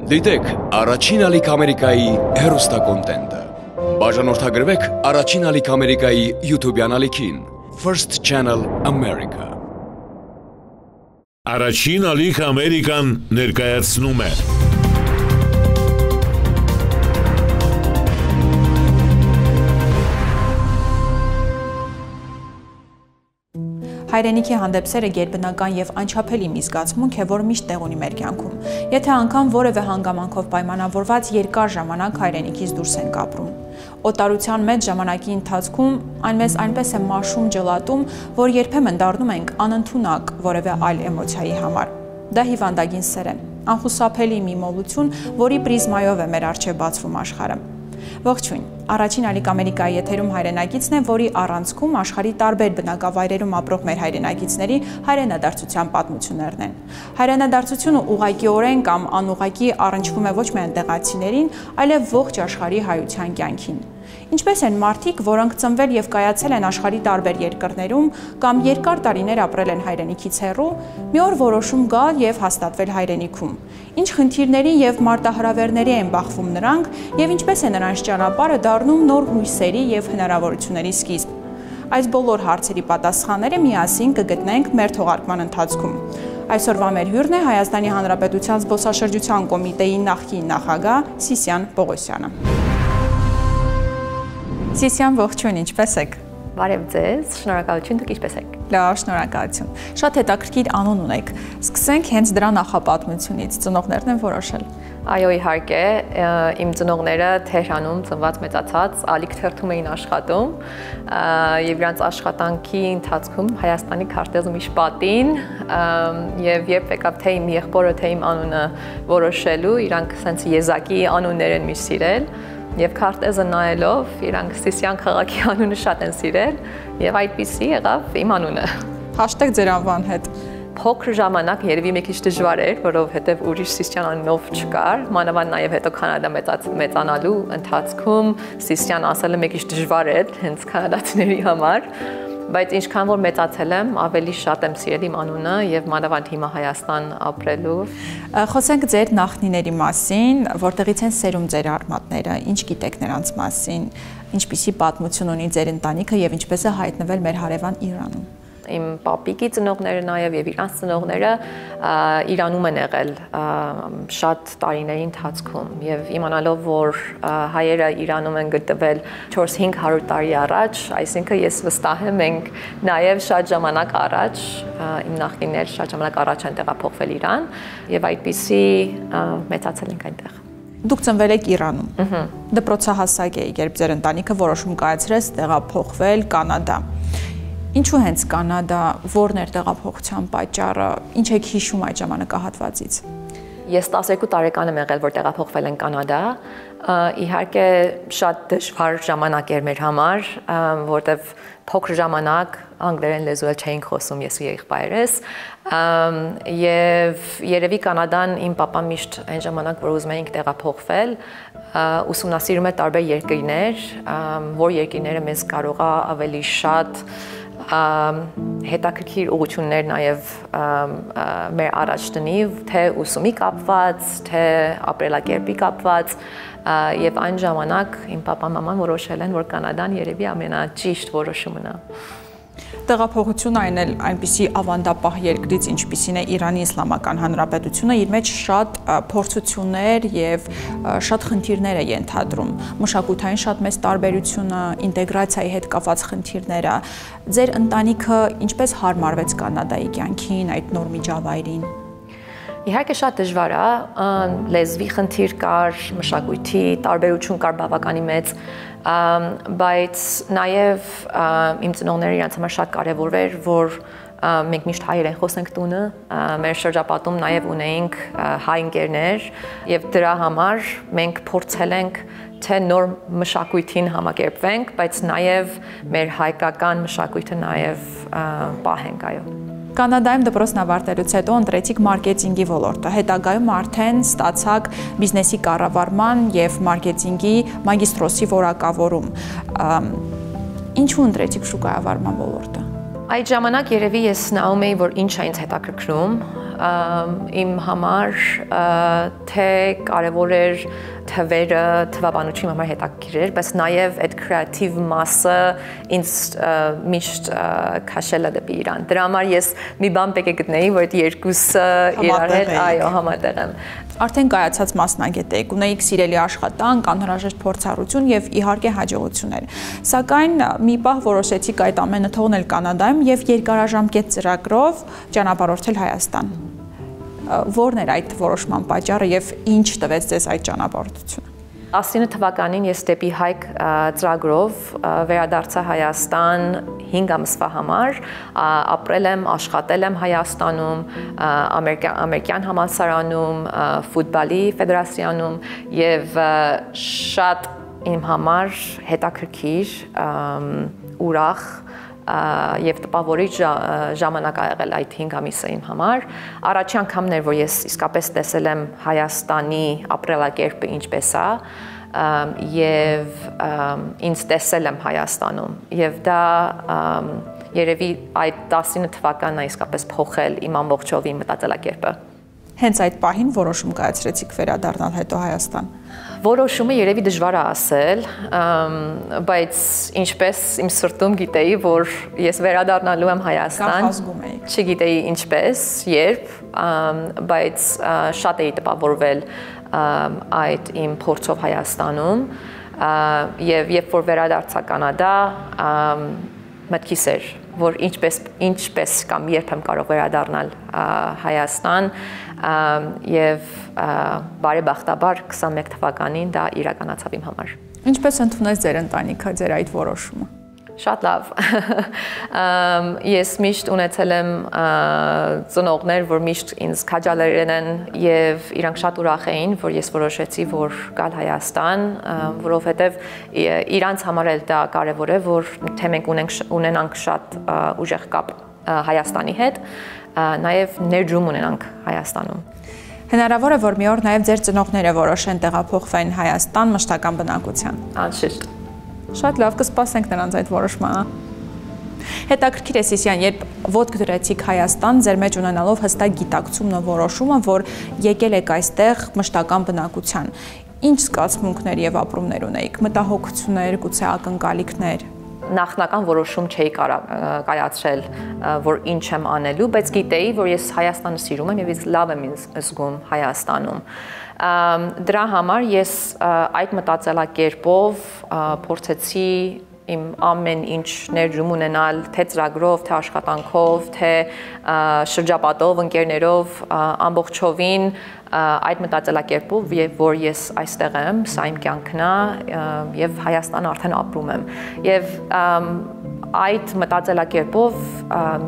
Դիտեք առաջին ալիք Ամերիկայի հեռուստակոնտենտը։ Բաժանորդագրվեք առաջին ալիք Ամերիկայի YouTube-յան ալիքին First Channel America։ Առաջին ալիք Ամերիկան ներկայացնում է Հայրենիքի հանդեպ սերը գերբնական եւ անչափելի մի զգացմունք է, որ միշտ տեղ ունի մեր կյանքում։ Եթե անգամ որևէ հանգամանքով պայմանավորված երկար ժամանակ հայրենիքից դուրս ենք ապրում։ Օտարության մեծ ժամանակի ընթացքում այն մեզ այնպես է մաշում, ջլատում, որ երբեմն դառնում ենք անընդունակ որևէ այլ էմոցիայի համար։ Դա հիվանդագին սեր է, անխուսափելի մի մոլություն, որի պրիզմայով է մեր առջև բացվում աշխարհը։ Ողջույն, առաջին ալիք Ամերիկայի եթերում հայրենագիծն է, որի առանցքում աշխարհի տարբեր բնակավայրերում ապրող մեր հայրենագիծների հայրենադարձության պատմություններն են։ Հայրենադարձությունը ուղղակիորեն կամ անուղղակի առնչվում է ոչ միայն տեղացիներին, այլև ողջ աշխարհի հայության կյանքին։ Ինչպես են մարդիկ, որոնք ծնվել եւ կայացել են աշխարհի տարբեր երկրներում կամ երկար տարիներ ապրել են հայրենիքից հեռու, մի օր որոշում գալ եւ հաստատվել հայրենիքում։ Ինչ խնդիրների եւ մարտահրավերների են բախվում նրանք եւ ինչպես է նրանց ճանապարհը դառնում նոր հույսերի եւ հնարավորությունների սկիզբ։ Այս բոլոր հարցերի պատասխանները միասին կգտնենք մեր թողարկման ընթացքում։ Այսօրվա մեր հյուրն է Հայաստանի Հանրապետության զբոսաշրջության կոմիտեի նախկին նախագահ Սիսիան Պողոսյանը։ Սիսիան, ողջույն, ինչպես եք։ Բարև ձեզ, շնորհակալություն, դուք ինչպես եք։ Լավ, շնորհակալություն։ Շատ հետաքրքիր անուն ունեք։ Սկսենք հենց դրա նախապատմությունից, ծնողներն են որոշել։ Այո, իհարկե, իմ ծնողները Թեհրանում ծնված մեծացած ալիք թերթում էին աշխատում եւ իրանց աշխատանքի ընթացքում Հայաստանի քարտեզում իշպատին եւ երբ եկավ թե իմ եղբորը, թե իմ անունը որոշելու, իրանք սենց եզակի անուններ են միշտ սիրել եւ քարտեզը նայելով իրանք Սիսիան քաղաքի անունը շատ են սիրել եւ այդպիսի եղավ իմ անունը։ Հաշտեք ձեր անվան հետ։ Փոքր ժամանակ երևի մի քիչ դժվար էր, որովհետեւ ուրիշ Սիսիան անունով չկար, մանավանդ նաեւ հետո Կանադա մեծանալու ընթացքում Սիսիան ասելը մի քիչ դժվար էր հենց կանադացիների համար, բայց ինչքան որ մեծացել եմ, ավելի շատ եմ սիրել իմ անունը եւ մանավանդ հիմա Հայաստան ապրելու։ Խոսենք ձեր նախնիների մասին, որտեղից են սերում ձեր արմատները, ինչ գիտեք նրանց մասին, ինչպիսի պատմություն ունի ձեր ընտանիքը եւ ինչպես է հայտնվել մեր հարևան Իրանում։ Իմ պապիկի ծնողները նաև եւ իրանց ծնողները Իրանում են եղել շատ տարիների ընթացքում եւ իմանալով որ հայերը Իրանում են գտնվել 400-500 տարի առաջ, այսինքն ես վստահ եմ մենք նաև շատ ժամանակ առաջ իմ նախնիներ շատ ժամանակ առաջ են տեղափոխվել Իրան եւ այդպիսի մեծացել ենք այնտեղ։ Դուք ծնվել եք Իրանում։ Դպրոցահասակ եք, երբ ձեր ընտանիքը որոշում կայացրեց տեղափոխվել Կանադա։ Ինչու հենց Կանադա, որն էր տեղափոխության պատճառը, ինչ եք հիշում այդ ժամանակահատվածից։ Ես 12 տարեկան եմ եղել, որ տեղափոխվել են Կանադա, իհարկե շատ դժվար ժամանակ էր մեր համար, որտեվ փոքր ժամանակ անգլերեն լեզու չէինք խոսում ես ու եղբայրս, եւ երևի Կանադան իմ պապան միշտ այն ժամանակ, որ ուզում էինք տեղափոխվել, ուսումնասիրում է տարբեր երկրներ, որ երկրները մեզ կարող է ավելի շատ հետաքրքիր ուղղություններ նաև մեր առաջ տնի, թե ուսումի կապված, թե ապրելակերպի կապված եւ այն ժամանակ իմ պապան մաման որոշել են, որ Կանադան երևի ամենաճիշտ որոշումն է։ Տեղափոխությունը այն էլ այնպիսի ավանդապահ երկրից, ինչպիսին է Իրանի Իսլամական Հանրապետությունը, իր մեջ շատ փորձություններ եւ շատ խնդիրներ է ենթադրում։ Մշակութային շատ մեծ տարբերությունը, ինտեգրացիայի հետ կապված խնդիրները։ Ձեր ընտանիքը ինչպես հարմարվեց Կանադայի կյանքին, այդ նոր միջավայրին։ Իհարկե շատ դժվար է, լեզվի խնդիր կար, մշակույթի տարբերություն կար բավականի մեծ, բայց նաև իմ ծնողները իրենց համար շատ կարևոր էր, որ մենք միշտ հայերեն խոսենք տունը, մեր շրջապատում նաև ունեինք հայ ընկերներ եւ դրա համար մենք փորձել ենք թե նոր մշակույթին համակերպվենք, բայց նաև մեր հայկական մշակույթը նաև պահենք, այո։ Կանադայում դպրոցն ավարտելուց հետո ընտրեցիք մարքեթինգի ոլորտը, հետագայում արդեն ստացաք բիզնեսի կառավարման եւ մարքեթինգի մագիստրոսի որակավորում։ Ինչու ընտրեցիք շուկայավարման ոլորտը։ Այդ ժամանակ երևի ես նայում էի, որ ինչ է ինձ հետաքրքրում, իմ համար թե կարևոր էր թվերը, թվաբանությունը համար հետաքրքիր էր, բայց նաև այդ կրեատիվ մասը ինձ միշտ քաշել է դեպի Իրան։ Դրա համար ես մի բան պետք է գտնեի, որ այդ երկուսը իրար հետ, այո, համատեղ են։ Արդեն կայացած մասնագետ եք, ունեիք սիրելի աշխատանք, անհրաժեշտ փորձառություն եւ իհարկե հաջողություններ։ Սակայն մի պահ որոշեցիք այդ ամենը թողնել Կանադայում եւ երկարաժամկետ ծրագրով ճանապարհորդել Հայաստան։ Որն էր այդ որոշման պատճառը եւ ինչ տվեց ձեզ այդ ճանապարհորդությունը։ 19 թվականին ես դեպի Հայք ծրագրով վերադարձա Հայաստան 5 ամսվա համար, ապրել եմ, աշխատել եմ Հայաստանում, ամերիկյան համալսարանում, ֆուտբոլի ֆեդերացիայում եւ շատ իմ համար հետաքրքիր, ուրախ եւ տպավորիչ ժամանակ ա եղել այդ 5 ամիսը իմ համար։ Առաջին անգամն էր, որ ես իսկապես տեսել եմ Հայաստանի ապրելակերպը ինչպես է եւ ինձ տեսել եմ Հայաստանում եւ դա երևի այդ 19 թվականն է իսկապես փոխել իմ ամբողջովին մտածելակերպը։ Հենց այդ պահին որոշում կայացրեցիք վերադառնալ հետո Հայաստան։ Որոշումը երևի դժվար է ասել, բայց ինչպես իմ սրտում գիտեի, որ ես վերադառնալու եմ Հայաստան, չգիտեի ինչպես, երբ, բայց շատ էի տպավորվել այդ իմ փորձով Հայաստանում եւ երբ որ վերադարձա Կանադա, մտքիս էր, որ ինչպես կամ երբ եմ կարող վերադառնալ Հայաստան եւ բարեբախտաբար 21 թվականին դա իրականացավ իմ համար։ Ինչպես ընդունեց ձեր ընտանիքը ձեր այդ որոշումը։ Շատ լավ։ Ես միշտ ունեցել եմ ծնողներ, որ միշտ ինձ քաջալերել են եւ իրանք շատ ուրախ էին, որ ես որոշեցի, որ գալ Հայաստան, որովհետեւ իրանց համար էլ դա կարեւոր է, որ թե մենք ունենանք շատ ուժեղ կապ Հայաստանի հետ, նաեւ ներդրում ունենանք Հայաստանում։ Հնարավոր է, որ մի օր նաեւ ձեր ծնողները որոշեն տեղափոխվեն Հայաստան մշտական բնակության։ Անշուշտ։ Շատ լավ, կսպասենք նրանց այդ որոշմանը։ Հետաքրքիր է Սիսիան, երբ ոտք դրեցիք Հայաստան, ձեր մեջ ունենալով հստակ գիտակցումն ու որոշումը, որ եկել եք այստեղ մշտական բնակության։ Ինչ զգացմունքներ եւ ապրումներ ունեիք, մտահոգություններ, գուցե ակնկալիքներ։ Նախնական որոշում չէի կայացրել, որ ինչ եմ անելու, բայց գիտեի, որ ես Հայաստանը սիրում եմ եւ ես լավ եմ զգում Հայաստանում։ Դրա համար ես այդ մտածելակերպով փորձեցի իմ ամեն ինչ ներդրում ունենալ, թե ծրագրով, թե աշխատանքով, թե շրջապատով, ընկերներով, ամբողջովին այդ մտածելակերպով, որ ես այստեղ եմ, սա իմ կյանքն է եւ Հայաստանը արդեն ապրում եմ։ Եվ այդ մտածելակերպով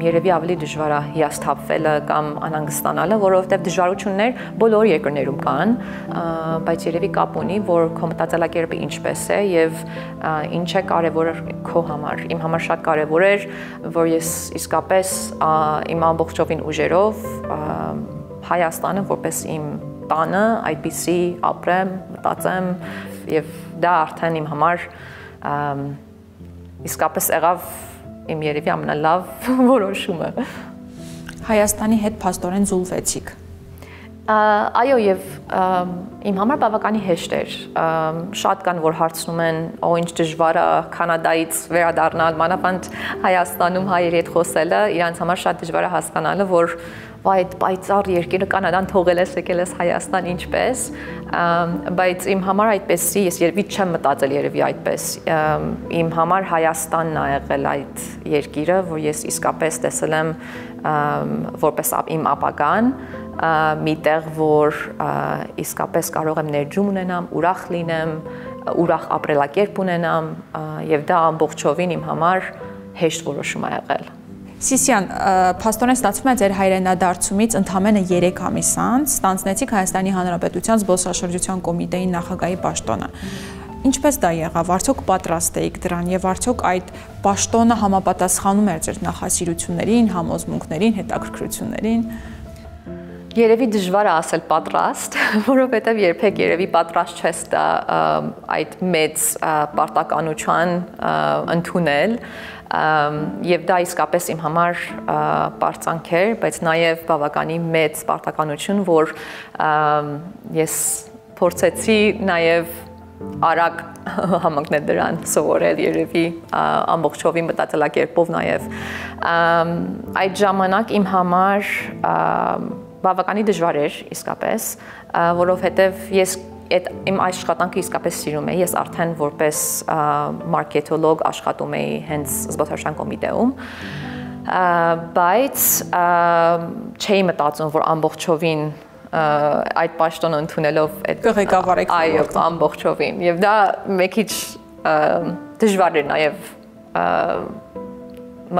երևի ավելի դժվար է հիասթափվելը կամ անհանգստանալը, որովհետև դժվարություններ բոլոր երկրներում կան, բայց երևի կապ ունի, որ քո մտածելակերպը ինչպես է եւ ինչ է կարեւոր քո համար։ Իմ համար շատ կարեւոր էր, որ ես իսկապես իմ ամբողջովին ուժերով Հայաստանը որպես իմ տանը այդպիսի ապրեմ, մտածեմ եւ դա արդեն իմ համար իսկապես եղավ իմ երևի ամենալավ որոշումը։ Հայաստանի հետ փաստորեն զուլվեցիք։ Այո, եւ իմ համար բավականին հեշտ էր։ Շատ կան, որ հարցնում են, «Օ, ինչ դժվար է Կանադայից վերադառնալ, մանավանդ Հայաստանում հայերի հետ խոսելը», իրանց համար շատ դժվար է հասկանալը, որ այդ պայծառ երկիրը Կանադան թողել ես, եկել ես Հայաստան ինչպես, բայց իմ համար այդպեսի ես երևի չեմ մտածել երևի այդպես։ Իմ համար Հայաստանն է եղել այդ երկիրը, որ ես իսկապես տեսել եմ որպես իմ ապագան, մի տեղ, որ իսկապես կարող եմ ներդրում ունենամ, ուրախ լինեմ, ուրախ ապրելակերպ ունենամ, եւ դա ամբողջովին իմ համար հեշտ որոշում է եղել։ Սիսիան, փաստորեն ստացվում է ձեր հայրենադարձումից ընդամենը 3 ամիս անց ստանձնեցիք Հայաստանի Հանրապետության զբոսաշրջության կոմիտեի նախագահի պաշտոնը։ Ինչպես դա եղավ, արդյոք պատրաստ էիք դրան եւ արդյոք այդ պաշտոնը համապատասխանում էր ձեր նախասիրություններին, համոզմունքներին, հետաքրքրություններին։ Երևի դժվար է ասել պատրաստ, որովհետև երբեք երևի պատրաստ չես դա այդ մեծ պարտականության ընդունել եւ դա իսկապես իմ համար պարծանք էր, բայց նաեւ բավականին մեծ պարտականություն, որ ես փորձեցի նաեւ արագ համընկնել դրան, սովորել երևի ամբողջովին մտածելակերպով նաեւ այդ ժամանակ իմ համար բավականին դժվար էր իսկապես, որովհետև ես իմ աշխատանքը իսկապես սիրում էի, ես արդեն որպես մարքեթոլոգ աշխատում էի հենց զբոսաշրջության կոմիտեում, բայց չէի մտածում, որ ամբողջովին այդ պաշտոնը ընդունելով կղեկավարեք այո, ամբողջովին, եւ դա մի քիչ դժվար էր նաեւ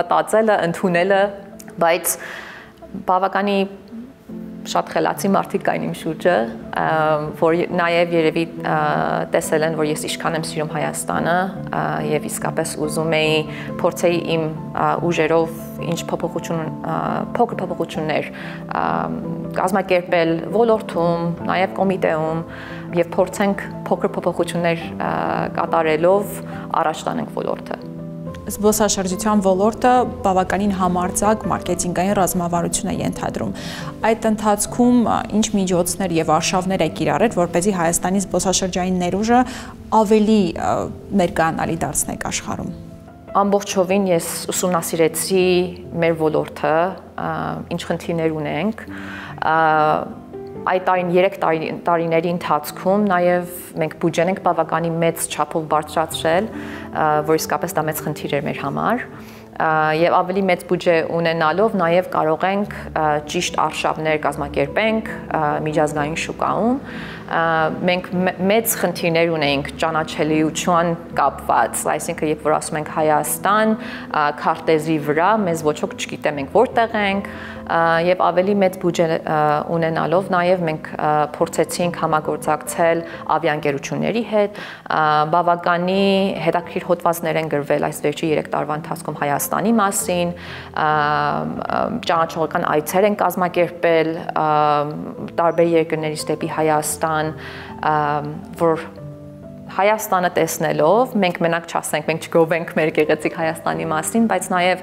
մտածելը, ընդունելը, բայց բավականին շատ խելացի մարդիկ կային իմ շուրջը, որ նաև երևի տեսել են, որ ես ինչքան եմ սիրում Հայաստանը եւ իսկապես ուզում էի փորձեի իմ ուժերով ինչ փոքր փոփոխություններ կազմակերպել ոլորտում, նաև կոմիտեում եւ փորձենք փոքր փոփոխություններ կատարելով առաջ տանենք ոլորտը։ Զբոսաշրջության ոլորտը բավականին համարձակ մարքեթինգային ռազմավարություն է ենթադրում։ Այդ ընթացքում ինչ միջոցներ եւ արշավներ է կիրառել, որպեսզի Հայաստանի զբոսաշրջային ներուժը ավելի ներկայանալի դարձնեք աշխարհում։ Ամբողջովին ես ուսումնասիրեցի մեր ոլորտը, ինչ խնդիրներ ունենք, այդ 3 տարիների ընթացքում նաև մենք բյուջեն ենք բավականին մեծ չափով բարձրացրել, որ իսկապես դա մեծ խնդիր էր մեր համար, եւ ավելի մեծ բյուջե ունենալով նաև կարող ենք ճիշտ արշավներ կազմակերպենք միջազգային շուկայում։ Մենք մեծ խնդիրներ ունենք ճանաչելիության կապված, այսինքն երբ որ ասում ենք Հայաստան, քարտեզի վրա մեզ ոչ ոք չգիտե մենք որտեղ ենք, եւ ավելի մեծ բյուջե ունենալով նաև մենք փորձեցինք համագործակցել ավիաընկերությունների հետ, բավականի հետաքրքիր հոդվածներ են գրվել այս վերջի 3 տարվա ընթացքում Հայաստանի մասին, ճանաչողական այցեր են կազմակերպել տարբեր երկրներից դեպի Հայաստան, որ Հայաստանը տեսնելով մենք մենակ չասենք, մենք չգովենք մեր գեղեցիկ Հայաստանի մասին, բայց նաև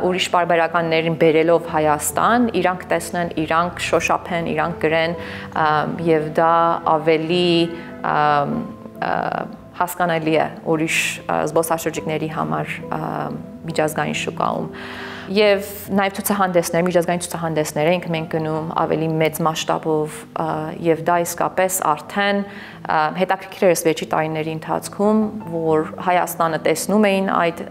ուրիշ պարբերականներին բերելով Հայաստան, իրանք տեսնեն, իրանք շոշափեն, իրանք գրեն եւ դա ավելի հասկանալի է ուրիշ զբոսաշրջիկների համար միջազգային շուկայում։ Եվ նաև ցուցահանդեսներ, միջազգային ցուցահանդեսներ ենք մենք գնում ավելի մեծ մասշտաբով եւ դա իսկապես արդեն հետաքրքիր էր վերջի տարիների ընթացքում, որ Հայաստանը տեսնում էին այդ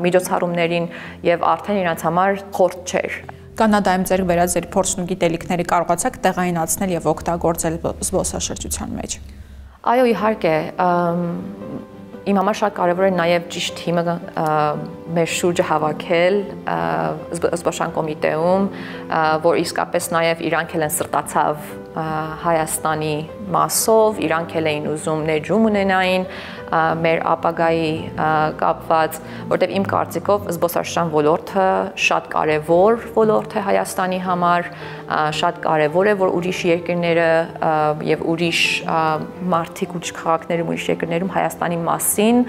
միջոցառումներին եւ արդեն իրենց համար խորտ չէր։ Կանադայում ձեր վերած ձեր փորձն ու գիտելիքները կարողացաք տեղայնացնել եւ օգտագործել զբոսաշրջության մեջ։ Այո, իհարկե, իմ համար շատ կարևոր է նաև ճիշտ թիմը մեր շուրջը հավաքել զբոսաշրջության կոմիտեում, որ իսկապես նաև իրանք են սրտացավ Հայաստանի մասով, իրանք էին ուզում ներդրում ունենային մեր ապագայի կապված, որտեղ իմ կարծիքով զբոսաշրջության ոլորտը շատ կարևոր ոլորտ է Հայաստանի համար, շատ կարևոր է, որ ուրիշ երկրները եւ ուրիշ մարդիկ ու քաղաքներում ուրիշ երկրներում Հայաստանի մասին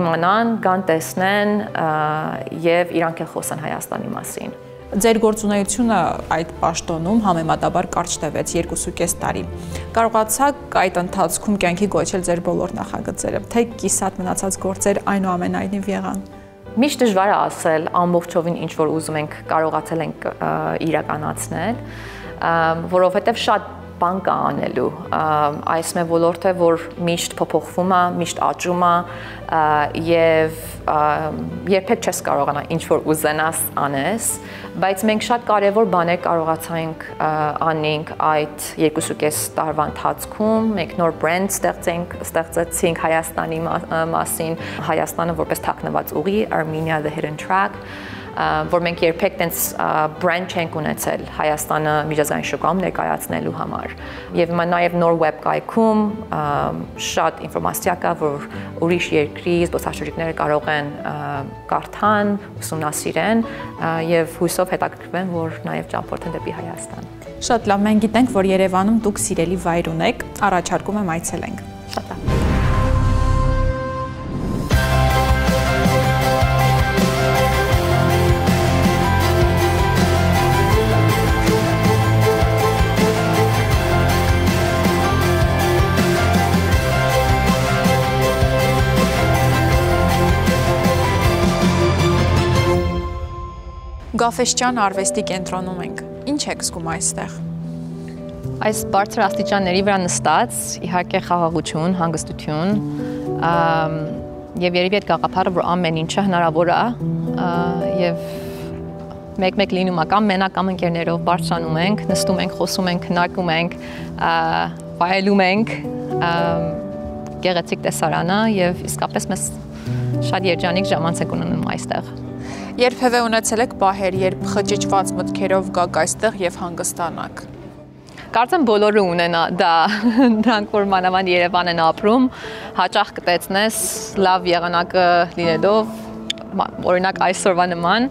իմանան, գան տեսնեն եւ իրանք էլ խոսան Հայաստանի մասին։ Ձեր գործունեությունը այդ պաշտոնում համեմատաբար կարճ տևեց 2.5 տարի։ Կարողացաք այդ ընթացքում կյանքի կոչել ձեր բոլոր նախագծերը, թե կիսատ մնացած գործեր այնուամենայնիվ եղան։ Միշտ դժվար է ասել ամբողջովին ինչ որ ուզում ենք կարողացել ենք իրականացնել, որովհետև շատ բան կա անելու, այս մեր ոլորտը, որ միշտ փոփոխվում է, միշտ աճում է եւ երբեք չես կարողանա ինչ որ ուզենաս անես, բայց մենք շատ կարևոր բաներ կարողացանք անենք այդ 2.5 տարվա ընթացքում, մենք նոր բրենդ ստեղծեցինք Հայաստանի մասին, Հայաստանը որպես թաքնված ուղի, Armenia the Hidden Track, որ մենք երբեք տենց բրենդ չենք ունեցել Հայաստանը միջազգային շուկայում ներկայացնելու համար։ Եվ հիմա նաև նոր web կայքում շատ ինֆորմացիա կա, որ ուրիշ երկրի զբոսաշրջիկները կարող են կարդան, ուսումնասիրեն եւ հույսով հետաքրքրվեն, որ նաև ճամփորդեն դեպի Հայաստան։ Շատ լավ, մենք գիտենք, որ Երևանում դուք սիրելի վայր ունեք, առաջարկում եմ այցելենք։ Շատ լավ։ Գաֆեսճան արվեստի կենտրոնում ենք։ Ինչ եք զգում այստեղ։ Այս բարձր աստիճանների վրա նստած, իհարկե խաղաղություն, հանգստություն, եւ երևի այդ գաղափարը, որ ամեն ինչը հնարավոր է, եւ մեկ-մեկ լինում է կամ մենակ կամ ընկերներով բարձրանում ենք, նստում ենք, խոսում ենք, քննարկում ենք, վայելում ենք գեղեցիկ տեսարանը եւ իսկապես մեզ շատ երջանիկ ժամանց ենք ունենում այստեղ։ Երբևէ ունեցել եք պահեր, երբ խճճված մտքերով գաք այստեղ եւ հանգստանաք։ Կարծեմ բոլորը ունենա դա, դրանք որ մանավանդ Երևան են ապրում, հաճախ կտեցնես լավ եղանակը լինելով, օրինակ այսօրվա նման,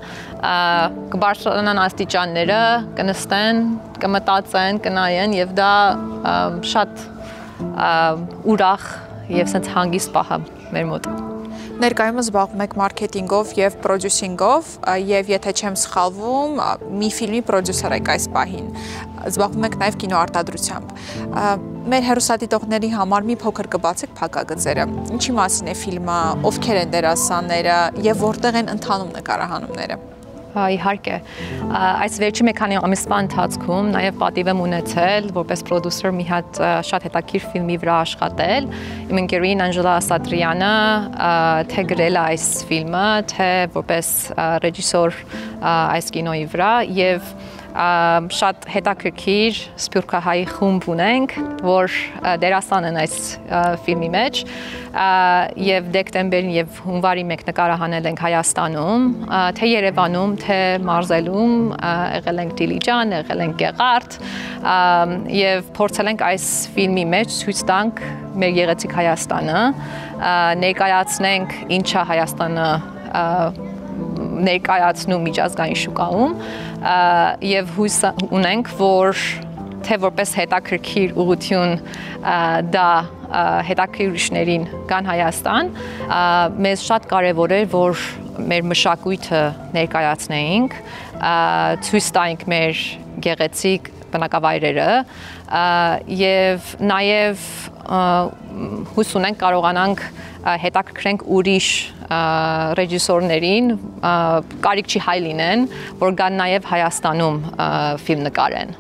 կբարձրանան աստիճանները, կնստեն, կմտածեն, կնայեն եւ դա շատ ուրախ եւ sense հանգիստ պահ է մեր մոտ։ Ներկայումս զբաղվում եք մարքեթինգով եւ պրոդյուսինգով եւ եթե չեմ սխալվում, մի ֆիլմի պրոդյուսեր եք այս պահին։ Զբաղվում եք նաեւ կինոարտադրությամբ։ Մեր հեռուստադիտողների համար մի փոքր կբացեք փակագծերը։ Ինչի մասին է ֆիլմը, ովքեր են դերասանները եւ որտեղ են ընթանում նկարահանումները։ Իհարկե, այս վերջի մի քանի ամիսվա ընթացքում նաև պատիվ եմ ունեցել որպես պրոդյուսեր մի հատ շատ հետաքրքիր ֆիլմի վրա աշխատել։ Իմ ընկերուհին Անժելա Ասատրյանը թե գրել է այս ֆիլմը, թե որպես ռեժիսոր այս կինոյի վրա եւ շատ հետաքրքիր սփյուռքահայ խումբ ունենք, որ դերասան են այս ֆիլմի մեջ եւ դեկտեմբերին եւ հունվարի մեկ նկարահանել ենք Հայաստանում, թե Երևանում, թե Մարզելում, եղել ենք Դիլիջան, եղել ենք Գեղարդ եւ փորձել ենք այս ֆիլմի մեջ ցույց տանք մեր գեղեցիկ Հայաստանը, ներկայացնենք ինչա Հայաստանը ներկայացնում միջազգային շուկայում եւ հույս ունենք, որ թե որպես հետաքրքիր ուղղություն դա հետաքրքիրներին կան Հայաստան, մեզ շատ կարևոր էր, որ մեր մշակույթը ներկայացնեինք, ցույց տայինք մեր գեղեցիկ բնակավայրերը եւ նաեւ հույս ունենք կարողանանք հետաքրքրենք ուրիշ ռեժիսորներին, կարիք չի հայ լինեն, որ գան նաև Հայաստանում ֆիլմ նկարեն։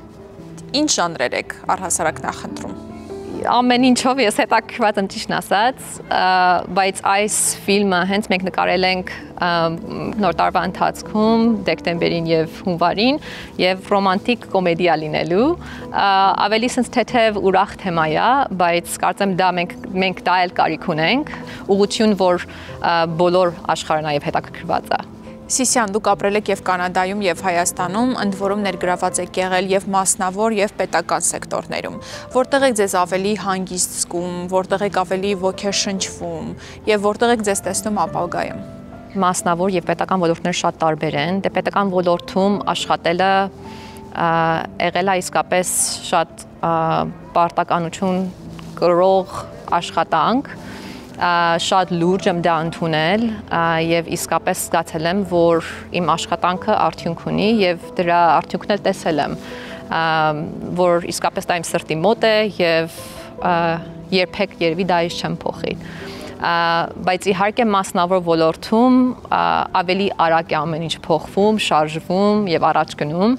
Ինչ ժանրեր եք առհասարակ նախընտրում։ Ամեն ինչով ես հետաքրքրված եմ ճիշտն ասած, բայց այս ֆիլմը հենց մենք նկարել ենք նոր տարվա ընթացքում, դեկտեմբերին եւ հունվարին, եւ ռոմանտիկ կոմեդիա լինելու, ավելի sense թեթև ուրախ թեմա է, բայց կարծեմ դա մենք դա էլ կարիք ունենք, ուղղություն, որ բոլոր աշխարհը նաեւ հետաքրքրված է։ Սիսյան, դուք ապրել եք եւ Կանադայում եւ Հայաստանում, ընդ որում ներգրաված եք եղել եւ մասնավոր եւ պետական սեկտորներում։ Որտեղ եք ձեզ ավելի հանգիստ զգում, որտեղ եք ավելի ոգեշնչվում եւ որտեղ եք ձեզ տեսնում ապագայում։ Մասնավոր եւ պետական ոլորտները շատ տարբեր են։ Դե պետական ոլորտում աշխատելը եղել է իսկապես շատ պարտականություն կրող աշխատանք, շատ լուրջ եմ դա ընդունել եւ իսկապես զգացել եմ, որ իմ աշխատանքը արդյունք ունի եւ դրա արդյունքն էլ տեսել եմ, որ իսկապես դա իմ սրտի մոտ է եւ երբեք երևի դա ես չեմ փոխի։ Բայց իհարկե մասնավոր ոլորտում ավելի արագ է ամեն ինչ փոխվում, շարժվում եւ առաջ գնում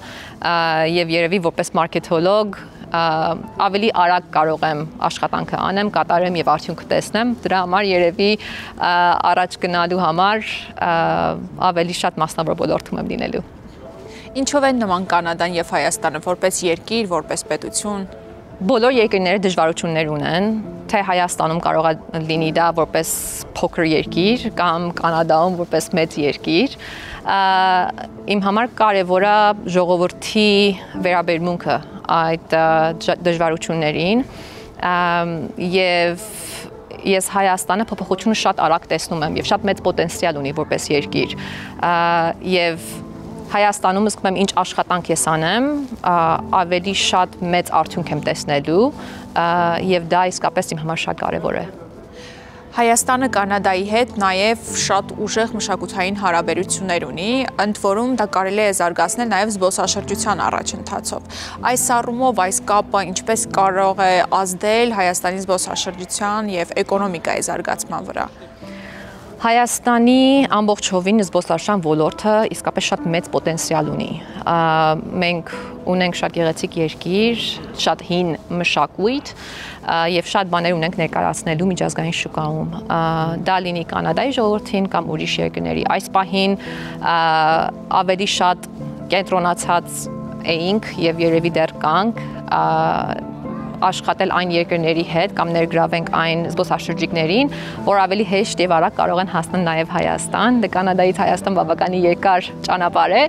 եւ երևի որպես մարքեթոլոգ ավելի արագ կարող եմ աշխատանքը անեմ, կատարեմ եւ արդյունքը տեսնեմ, դրա համար երևի առաջ գնալու համար ավելի շատ մասնավոր ոլորտում եմ լինելու։ Ինչով են նման Կանադան եւ Հայաստանը որպես երկիր, որպես պետություն։ Բոլոր երկրները դժվարություններ ունեն, թե Հայաստանում կարող է լինի դա որպես փոքր երկիր կամ Կանադայում որպես մեծ երկիր։ Իմ համար կարևոր է ժողովրդի վերաբերմունքը այդ դժվարություններին եւ ես Հայաստանը փոփոխությունը շատ արագ տեսնում եմ եւ շատ մեծ պոտենցիալ ունի որպես երկիր եւ Հայաստանում զգում եմ ինչ աշխատանք ես անեմ, ավելի շատ մեծ արդյունք եմ տեսնելու եւ դա իսկապես իմ համար շատ կարեւոր է։ Հայաստանը Կանադայի հետ նաև շատ ուժեղ մշակութային հարաբերություններ ունի, ընդ որում դա կարելի է զարգացնել նաև զբոսաշրջության առաջընթացով։ Այս առումով այս կապը ինչպես կարող է ազդել Հայաստանի զբոսաշրջության եւ էկոնոմիկայի զարգացման վրա։ Հայաստանի ամբողջովին զբոսաշրջության ոլորտը իսկապես շատ մեծ պոտենցիալ ունի։ Մենք ունենք շատ գեղեցիկ երկիր, շատ հին մշակույթ եւ շատ բաներ ունենք ներկայացնելու միջազգային շուկայում։ Դա լինի Կանադայի ժողովրդին կամ ուրիշ երկրների։ Այս պահին ավելի շատ կենտրոնացած էինք եւ երևի դեռ կանք աշխատել այն երկրների հետ կամ ներգրավենք այն զբոսաշրջիկներին, որ ավելի հեշտ եւ արագ կարող են հասնել նաեւ Հայաստան։ Դե Կանադայից Հայաստան բավականին երկար ճանապարհ է։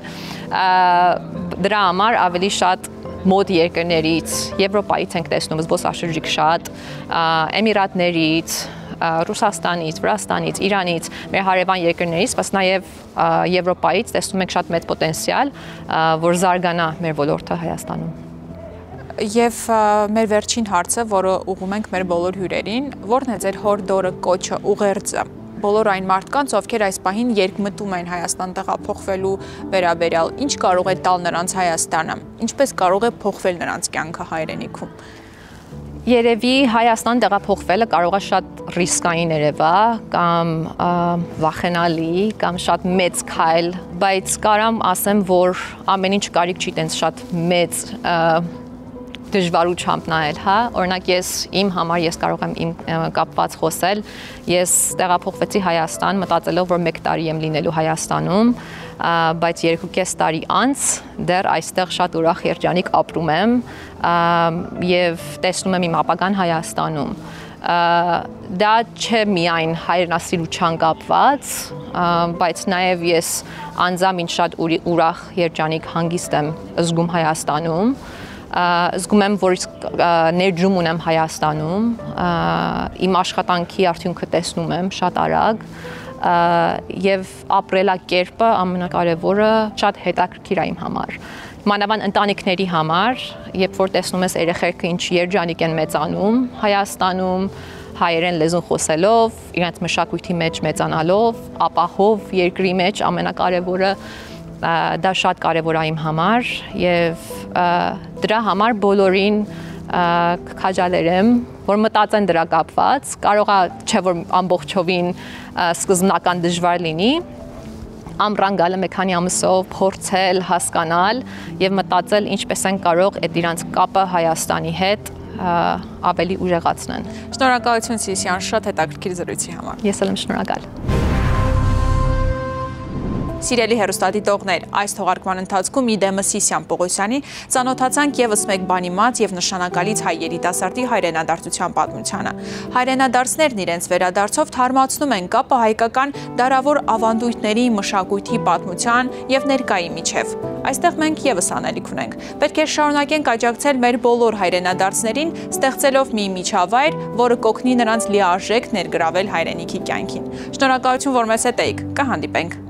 Դրա համար ավելի շատ մոտ երկրներից, Եվրոպայից ենք տեսնում զբոսաշրջիկ շատ, Էմիրատներից, Ռուսաստանից, Վրաստանից, Իրանից, մեր հարևան երկրներից, բայց նաեւ Եվրոպայից տեսնում ենք շատ մեծ պոտենցիալ, որ զարգանա մեր ոլորտը Հայաստանում։ Եվ մեր վերջին հարցը, որը ուղղում ենք մեր բոլոր հյուրերին, որն է ձեր հորդորը, կոչը, ուղերձը բոլոր այն մարդկանց, ովքեր այս պահին երկմտում են Հայաստան տեղափոխվելու վերաբերյալ, ինչ կարող է տալ նրանց Հայաստանը, ինչպես կարող է փոխվել նրանց կյանքը հայրենիքում։ Երևի Հայաստան տեղափոխվելը կարող է շատ ռիսկային երևա կամ վախենալի կամ շատ մեծ քայլ, բայց կարամ ասեմ, որ ամեն ինչ կարիք չի տենց շատ մեծ դժվարությամբ նայել, հա, օրինակ ես իմ համար ես կարող եմ իմ կապված խոսել, ես տեղափոխվեցի Հայաստան մտածելով, որ 1 տարի եմ լինելու Հայաստանում, բայց 2.5 տարի անց դեռ այստեղ շատ ուրախ երջանիկ ապրում եմ եւ տեսնում եմ իմ ապագան Հայաստանում։ Դա չէ միայն հայրենասիրության կապված, բայց նաեւ ես անձամբ շատ ուրախ երջանիկ հանգիստ եմ զգում Հայաստանում։ Զգում եմ, որ ներդրում ունեմ Հայաստանում, իմ աշխատանքի արդյունքը տեսնում եմ շատ արագ եւ ապրելակերպը ամենակարևորը շատ հետաքրքիր է իմ համար։ Մանավանդ ընտանիքների համար, երբ որ տեսնում ես երեխեքը ինչ երջանիկ են մեծանում Հայաստանում, հայերեն լեզուն խոսելով, իրենց մշակույթի մեջ մեծանալով, ապահով երկրի մեջ ամենակարևորը դա շատ կարևոր է իմ համար եւ դրա համար բոլորին կքաջալերեմ, որ մտածեն դրա կապված, կարող է չէ որ ամբողջովին սկզբնական դժվար լինի, ամռան գալը մի քանի ամսով փորձել, հասկանալ եւ մտածել ինչպես են կարող այդ իրանց կապը Հայաստանի հետ ավելի ուժեղացնեն։ Շնորհակալություն Սիսիան, շատ հետաքրքիր զրույցի համար։ Ես էլ եմ շնորհակալ։ Սիրելի հեռուստադիտողներ, այս թողարկման ընթացքում Իդեմը Սիսիան Պողոսյանի ծանոթացանք եւս մեկ բանիմաց եւ նշանակալից հայ երիտասարդի հայրենադարձության պատմությանը։ Հայրենադարձներն իրենց վերադարձով թարմացնում են կապը հայկական դարավոր ավանդույթների, մշակույթի, պատմության եւ ներկայի միջև։ Այստեղ մենք եւս անելիք ունենք։ Պետք է շարունակենք աջակցել մեր բոլոր հայրենադարձներին, ստեղծելով մի միջավայր, որը կօգնի նրանց լիարժեք ներգրավել հայրենիքի կյանքին։ Շնորհակալություն, որ մեզ հետ էիք։ Կհանդիպենք։